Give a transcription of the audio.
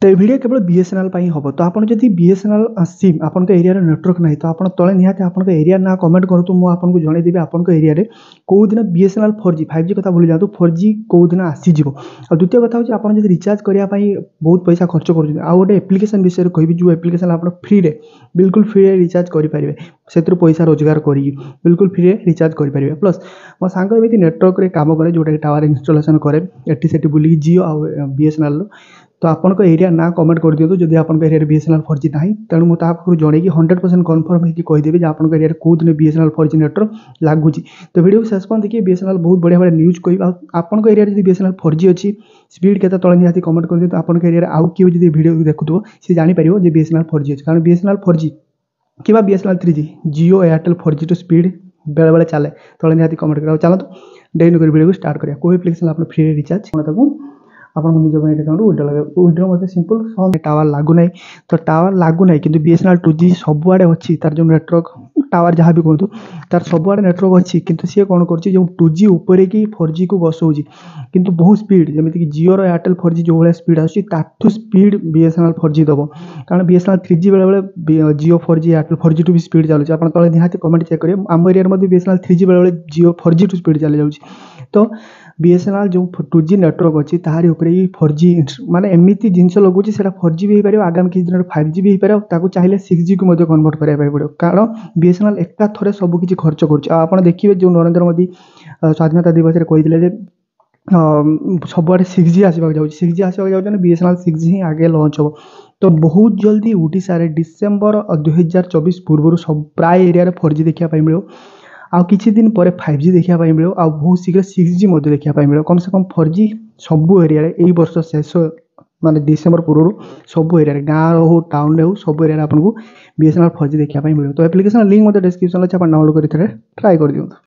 तो ये वीडियो केवल बीएसएनएल हम तो आपन जदि बीएसएनएल सिम आपन एरिया नेटवर्क नहीं तो आप तले निहाती आपन एरिया ना कमेंट करूँ मुझे आपको जनईदेवी आपन एरिया रे कौ दिन बीएसएनएल 4G 5G कथा भूली जातु 4G कौ दिन आसीज और द्वितीय कथा हूँ आप रिचार्ज करने बहुत पैसा खर्च कर गोटे एप्लिकेशन विषय में कहि जो एप्लिकेशन आप फ्री रे बिल्कुल फ्री रिचार्ज करेंगे से पैसा रोजगार कर बिल्कुल फ्री रिचार्ज करेंगे प्लस मो सांग एमती नेटवर्क रे काम करे जोटा टावर इनस्टलेशन करे एटी बुल जियो आ बीएसएनएल तो आपन एरिया ना कमेंट कर दियो जदि आपन एरिया बीएसएनएल 4G ना तेणु मुझे आपको जनईकि 100% कन्फर्म होगी कहीदेवी आपन एरिया कौ दिन बीएसएनएल 4G नेटवर्क लगुच तो वीडियो शेष पॉइंट देखिए बीएसएनएल बहुत बढ़िया बढ़िया न्यूज कह आपन एरिया जब बीएसएनएल 4G अच्छी स्पीड के तले निहाती कमेंट कर दियो आपन एरिया आउ किए जब वीडियो देखुव सी जापर जो बीएसएनएल 4G अच्छी कारण बीएसएनएल 4G कि BSNL 3G Jio Airtel 4G टू स्पीड बेले बेले चले तले निहाती कमेंट कर चलते डेन वीडियो को स्टार्ट करिया कोई एप्लिकेशन आप फ्री रिचार्ज आप निज बैंक अकाउंट विड्रो मत सिंपल टावर लगुना तो टावर लगुना कि बीएसएनएल 2G सबुआड़े अच्छी तार जो नेटवर्क टावर जहाँ भी कहतु तार सबुआड़े नेटवर्क अच्छी किंतु सी कौन कर 2G उपर कि 4G को बसौची किंतु बहुत स्पीड जमीक जियो एयरटेल 4G जो भाई स्पीड आसू स्पीड बीएसएनएल 4G दब कारण बीएसएनएल 3G बेले बेले जियो 4G एयरटेल 4G टू भी स्पीड चलुचे आप तले निहाती कमेंट चेक करेंगे आम एरिया में बीएसएनएल 3G बेले बेले जियो 4G टू स्पीड चली जाऊँगी तो बीएसएनएल जो 2G नेटवर्क अच्छी तारी उपरे 4G माने एमती जिनस लगुच से 4G भी हो पार आगामी किसी दिन 5G भी हो पार चाहिए 6G को कन्वर्ट कराया पड़ो कारण बीएसएनएल एका थरे सबकि खर्च कर देखिए जो नरेंद्र मोदी स्वाधीनता दिवस में कही सबुआड़े 6G आसवाक जाऊँगी 6G आसवाक जाऊँ बीएसएनएल 6G ही आगे लॉन्च हो तो बहुत जल्दी ओडिशा रे डिसेम्बर 2024 पूर्व सब प्राय एरिया 4G देखा मिलो आउ किछि दिन पर 5G देखा मिलो आ बहुत शीघ्र 6G देखा मिलो कम से कम 4G सबू एरिया यही वर्ष शेष माने डिसेम्बर पूर्व सब एरिया गाँव हो टाउन हो सब एरिया आपको बीएसएनएल 4G देखा मिलो तो एप्लिकेशन लिंक डिस्क्रिप्शन अच्छे आप डाउनलोड कर ट्राए कर दिखाँ।